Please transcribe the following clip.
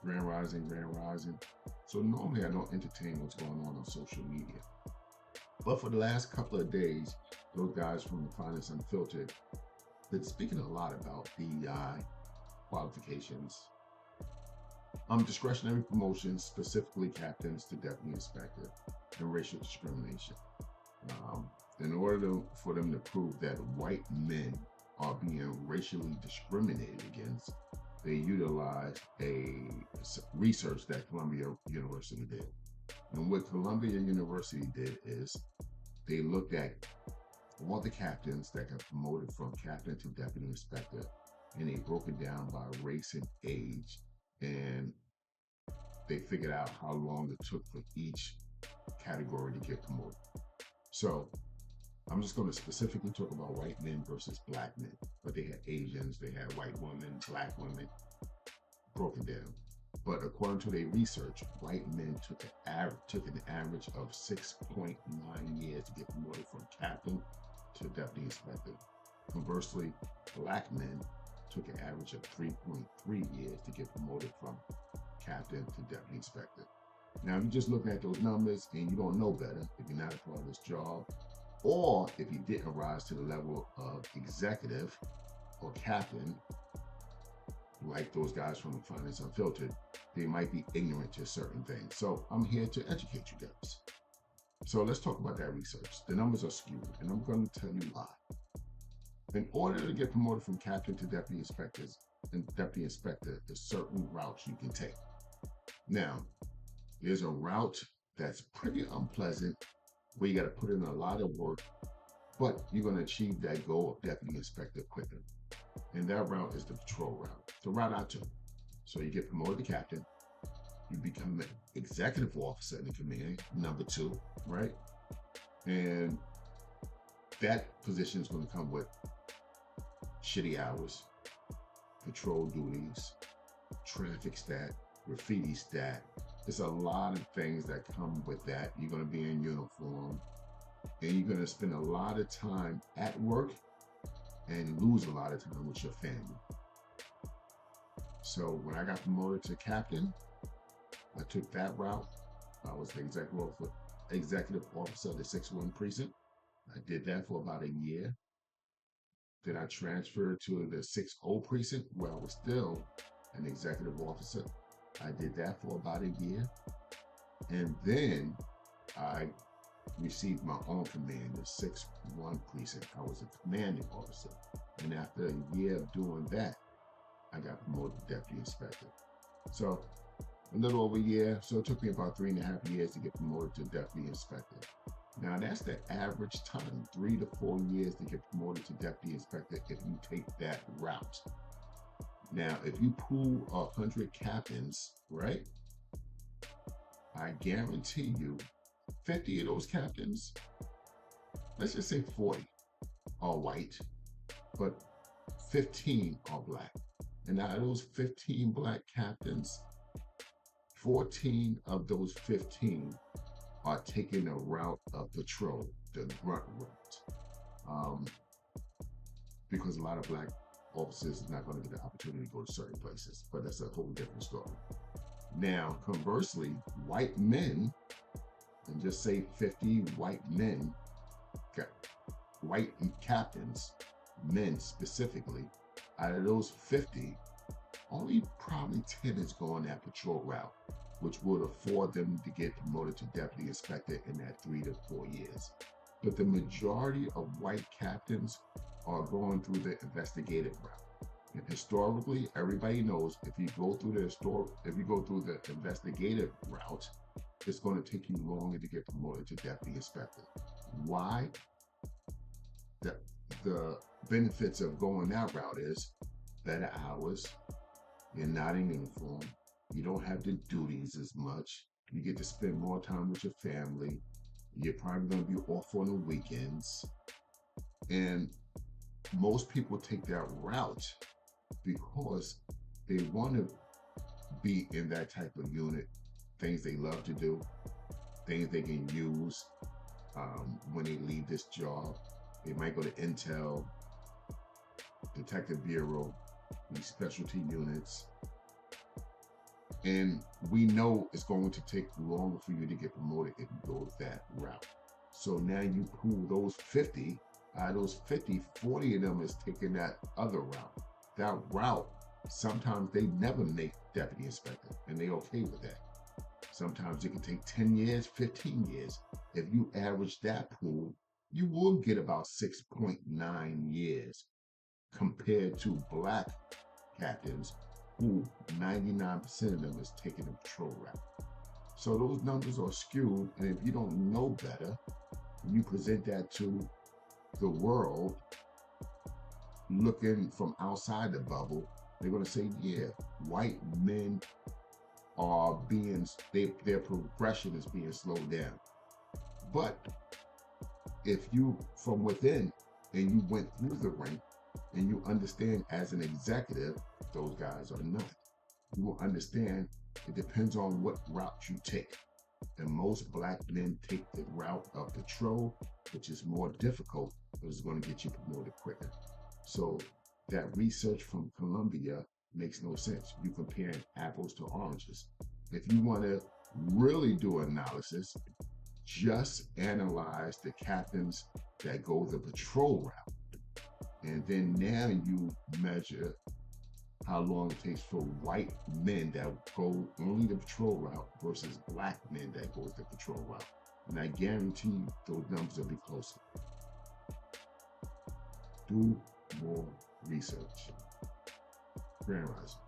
Grand Rising, Grand Rising. So normally I don't entertain what's going on social media. But for the last couple of days, those guys from the Finance Unfiltered been speaking a lot about DEI qualifications, discretionary promotions, specifically captains to deputy inspector, and racial discrimination. Um, in order for them to prove that white men are being racially discriminated against, they utilized a research that Columbia University did. And what Columbia University did is they looked at all the captains that got promoted from captain to deputy inspector, and they broke it down by race and age, and they figured out how long it took for each category to get promoted. So I'm just going to specifically talk about white men versus black men, but they had Asians, they had white women, black women, broken down. But according to their research, white men took an average of 6.9 years to get promoted from captain to deputy inspector. Conversely, black men took an average of 3.3 years to get promoted from captain to deputy inspector. Now, if you're just looking at those numbers and you don't know better, if you're not a part of this job, or if you didn't rise to the level of executive or captain, like those guys from the Finance Unfiltered, they might be ignorant to certain things. So I'm here to educate you guys. So let's talk about that research. The numbers are skewed, and I'm going to tell you why. In order to get promoted from captain to deputy inspectors and deputy inspector, there's certain routes you can take. Now, there's a route that's pretty unpleasant, where you got to put in a lot of work, but you're going to achieve that goal of deputy inspector quicker. And that route is the patrol route, the route I took. So you get promoted to captain, you become an executive officer in the command, number 2, right? And that position is going to come with shitty hours, patrol duties, traffic stat, graffiti stat. There's a lot of things that come with that. You're going to be in uniform, and you're going to spend a lot of time at work and lose a lot of time with your family. So when I got promoted to captain, I took that route. I was the executive officer of the 6-1 precinct. I did that for about a year. Then I transferred to the 6-0 precinct, where I was still an executive officer. I did that for about a year. And then I received my own command, the 6-1 precinct. I was a commanding officer. And after a year of doing that, I got promoted to deputy inspector. So a little over a year. So it took me about 3.5 years to get promoted to deputy inspector. Now that's the average time, 3 to 4 years to get promoted to deputy inspector if you take that route. Now, if you pool 100 captains, right? I guarantee you 50 of those captains, let's just say 40 are white, but 15 are black. And out of those 15 black captains, 14 of those 15 are taking the route of patrol, the grunt route. Because a lot of black officers is not going to get the opportunity to go to certain places, but that's a whole different story. Now, conversely, white men, and just say 50 white men, white captains, men specifically, out of those 50, only probably 10 is going that patrol route, which would afford them to get promoted to deputy inspector in that 3 to 4 years. But the majority of white captains are going through the investigative route. And historically, everybody knows if you go through the investigative route, it's going to take you longer to get promoted to deputy inspector. Why? The benefits of going that route is better hours, you're not in uniform, you don't have the duties as much, you get to spend more time with your family, you're probably going to be off on the weekends. And most people take that route because they want to be in that type of unit, things they love to do, things they can use when they leave this job. They might go to Intel, Detective Bureau, these specialty units, And we know it's going to take longer for you to get promoted if you go that route. So now you pull those 50, out of those 50, 40 of them is taking that other route. That route, sometimes they never make deputy inspector, and they okay with that. Sometimes it can take 10 years, 15 years. If you average that pool, you will get about 6.9 years compared to black captains who 99% of them is taking a patrol route. So those numbers are skewed, and if you don't know better, you present that to the world looking from outside the bubble, they're going to say, yeah, white men are being, their progression is being slowed down. But if you from within and you went through the rank and you understand as an executive, those guys are not. You will understand it depends on what route you take. And most black men take the route of patrol, which is more difficult, but it's going to get you promoted quicker. So that research from Columbia makes no sense. You're comparing apples to oranges. If you want to really do analysis, just analyze the captains that go the patrol route. And then now you measure how long it takes for white men that go only the patrol route versus black men that goes the patrol route. And I guarantee you those numbers will be closer. Do more research. Grand Rising.